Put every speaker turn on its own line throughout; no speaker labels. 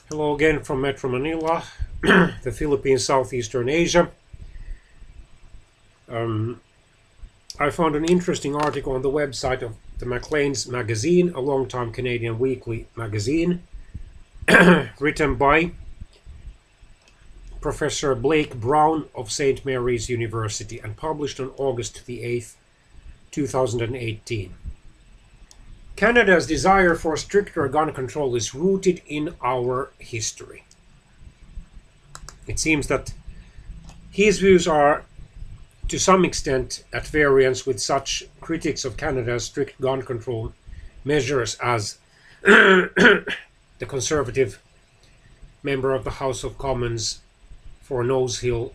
Hello again from Metro Manila, the Philippines, Southeastern Asia. Um, I found an interesting article on the website of the Maclean's magazine, a long-time Canadian weekly magazine, written by Professor Blake Brown of St. Mary's University and published on August the 8th, 2018. Canada's desire for stricter gun control is rooted in our history. It seems that his views are to some extent at variance with such critics of Canada's strict gun control measures as the Conservative member of the House of Commons for Nose Hill,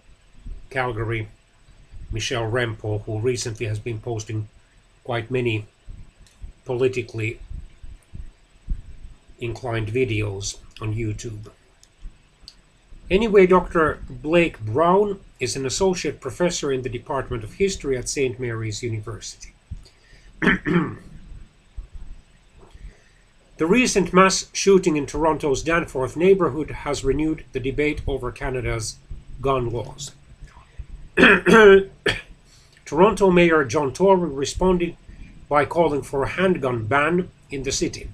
Calgary, Michelle Rempel, who recently has been posting quite many politically inclined videos on YouTube. Anyway, Dr. Blake Brown is an associate professor in the Department of History at St. Mary's University. The recent mass shooting in Toronto's Danforth neighborhood has renewed the debate over Canada's gun laws. Toronto Mayor John Tory responded by calling for a handgun ban in the city.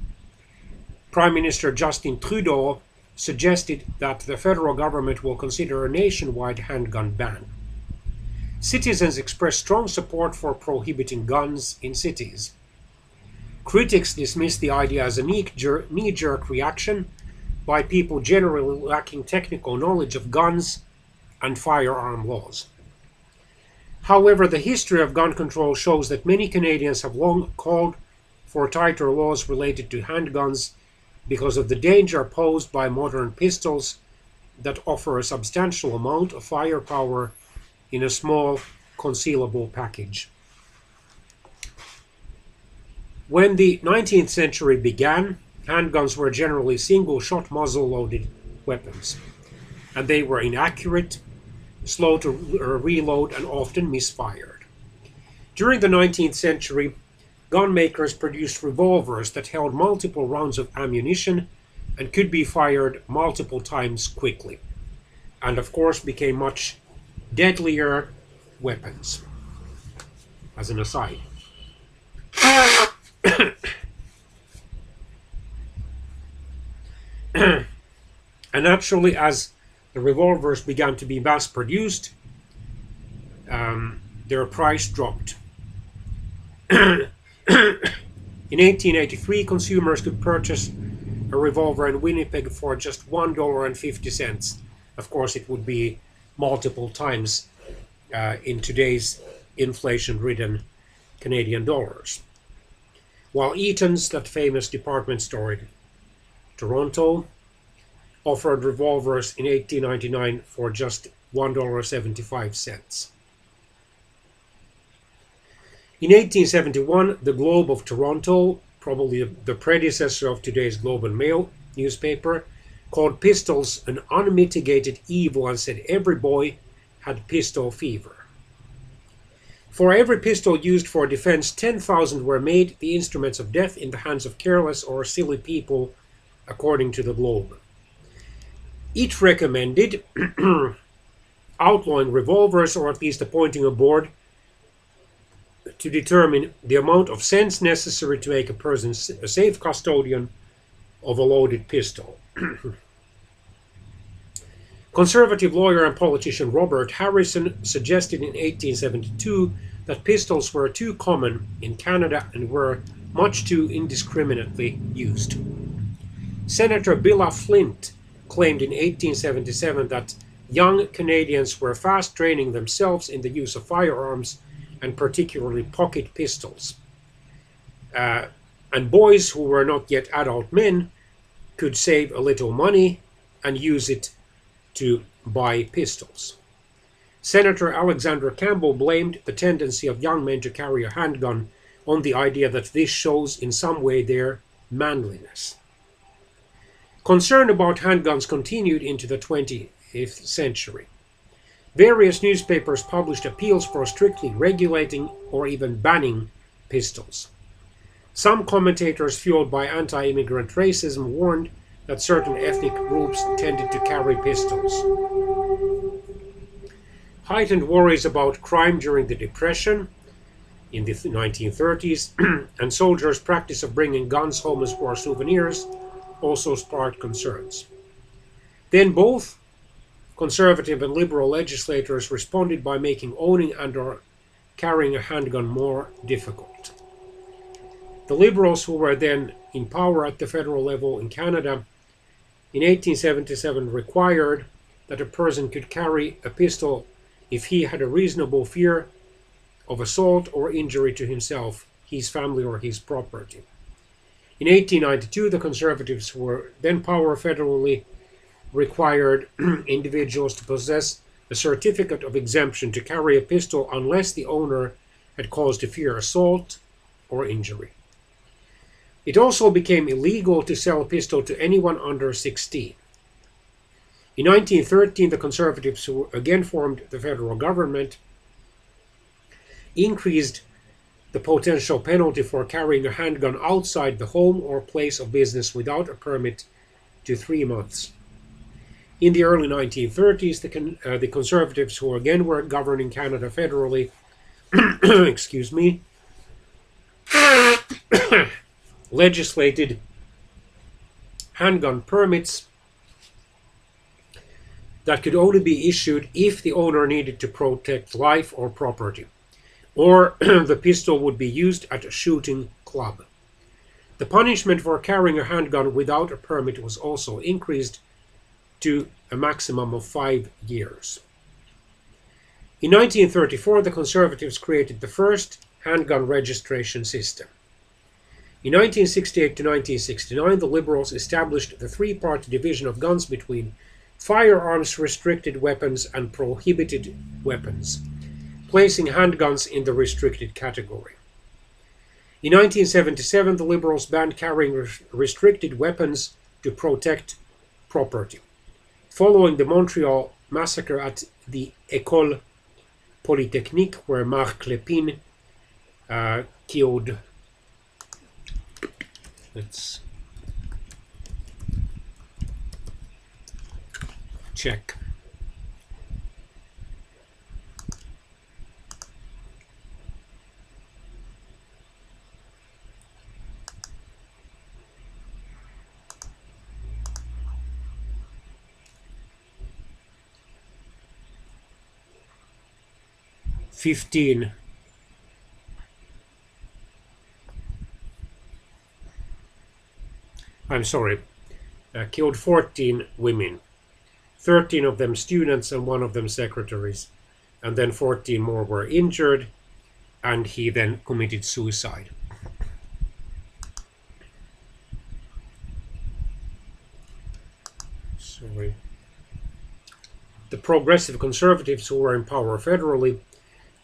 Prime Minister Justin Trudeau suggested that the federal government will consider a nationwide handgun ban. Citizens expressed strong support for prohibiting guns in cities. Critics dismiss the idea as a knee-jerk reaction by people generally lacking technical knowledge of guns and firearm laws. However, the history of gun control shows that many Canadians have long called for tighter laws related to handguns because of the danger posed by modern pistols that offer a substantial amount of firepower in a small, concealable package. When the 19th century began, handguns were generally single-shot muzzle-loaded weapons, and they were inaccurate, slow to reload, and often misfired. During the 19th century, gun makers produced revolvers that held multiple rounds of ammunition and could be fired multiple times quickly, and of course became much deadlier weapons. As an aside. And naturally, as the revolvers began to be mass produced, their price dropped. In 1883, consumers could purchase a revolver in Winnipeg for just $1.50. Of course, it would be multiple times in today's inflation-ridden Canadian dollars. While Eaton's, that famous department store in Toronto, offered revolvers in 1899 for just $1.75. In 1871, the Globe of Toronto, probably the predecessor of today's Globe and Mail newspaper, called pistols an unmitigated evil and said every boy had pistol fever. For every pistol used for defense, 10,000 were made the instruments of death in the hands of careless or silly people, according to the Globe. It recommended outlawing revolvers, or at least appointing a board to determine the amount of sense necessary to make a person a safe custodian of a loaded pistol. Conservative lawyer and politician Robert Harrison suggested in 1872 that pistols were too common in Canada and were much too indiscriminately used. Senator Billa Flint claimed in 1877 that young Canadians were fast training themselves in the use of firearms and particularly pocket pistols. And boys who were not yet adult men could save a little money and use it to buy pistols. Senator Alexander Campbell blamed the tendency of young men to carry a handgun on the idea that this shows in some way their manliness. Concern about handguns continued into the 20th century. Various newspapers published appeals for strictly regulating or even banning pistols. Some commentators, fueled by anti-immigrant racism, warned that certain ethnic groups tended to carry pistols. Heightened worries about crime during the Depression in the 1930s and soldiers' practice of bringing guns home as war souvenirs also sparked concerns. Then both conservative and liberal legislators responded by making owning and/or carrying a handgun more difficult. The Liberals, who were then in power at the federal level in Canada, in 1877 required that a person could carry a pistol if he had a reasonable fear of assault or injury to himself, his family, or his property. In 1892, the Conservatives, who were then power federally, required individuals to possess a certificate of exemption to carry a pistol unless the owner had cause to fear assault or injury. It also became illegal to sell a pistol to anyone under 16. In 1913, the Conservatives, who again formed the federal government, increased the potential penalty for carrying a handgun outside the home or place of business without a permit to 3 months. In the early 1930s, the Conservatives, who again were governing Canada federally, excuse me, legislated handgun permits that could only be issued if the owner needed to protect life or property, or the pistol would be used at a shooting club. The punishment for carrying a handgun without a permit was also increased to a maximum of 5 years. In 1934, the Conservatives created the first handgun registration system. In 1968 to 1969, the Liberals established the three-part division of guns between firearms, restricted weapons, and prohibited weapons, placing handguns in the restricted category. In 1977, the Liberals banned carrying restricted weapons to protect property. Following the Montreal massacre at the École Polytechnique, where Marc Lépine killed, let's check. Killed 14 women, 13 of them students and 1 of them secretaries, and then 14 more were injured, and he then committed suicide. The Progressive Conservatives, who were in power federally,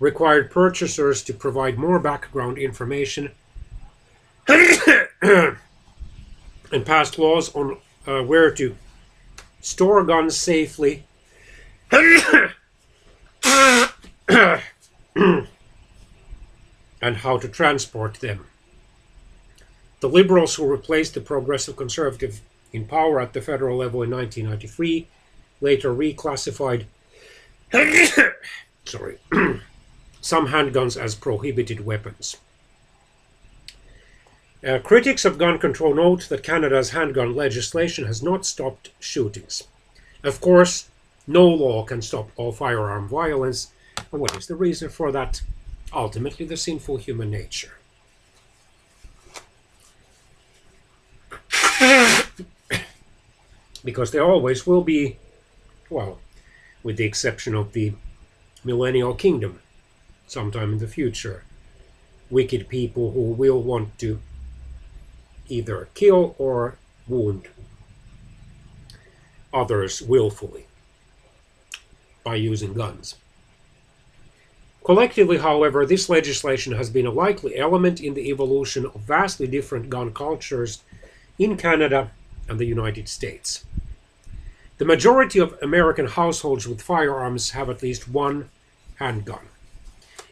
required purchasers to provide more background information and passed laws on where to store guns safely and how to transport them. The Liberals, who replaced the Progressive Conservative in power at the federal level in 1993, later reclassified some handguns as prohibited weapons. Critics of gun control note that Canada's handgun legislation has not stopped shootings. Of course, no law can stop all firearm violence. And what is the reason for that? Ultimately, the sinful human nature. Because there always will be, well, with the exception of the millennial kingdom, sometime in the future, wicked people who will want to either kill or wound others willfully by using guns. Collectively, however, this legislation has been a likely element in the evolution of vastly different gun cultures in Canada and the United States. The majority of American households with firearms have at least one handgun.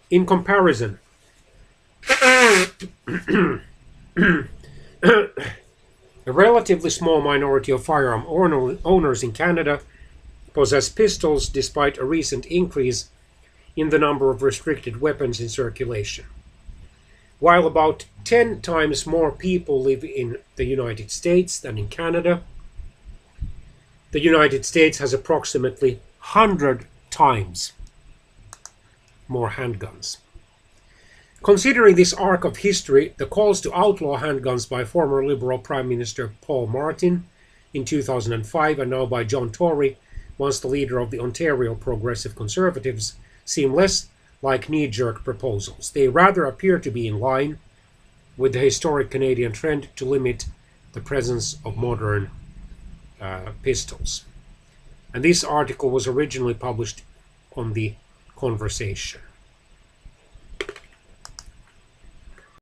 In comparison, A relatively small minority of firearm owners in Canada possess pistols despite a recent increase in the number of restricted weapons in circulation. While about 10 times more people live in the United States than in Canada, the United States has approximately 100 times more handguns. Considering this arc of history, the calls to outlaw handguns by former Liberal Prime Minister Paul Martin in 2005 and now by John Tory, once the leader of the Ontario Progressive Conservatives, seem less like knee-jerk proposals. They rather appear to be in line with the historic Canadian trend to limit the presence of modern pistols. And this article was originally published on The Conversation.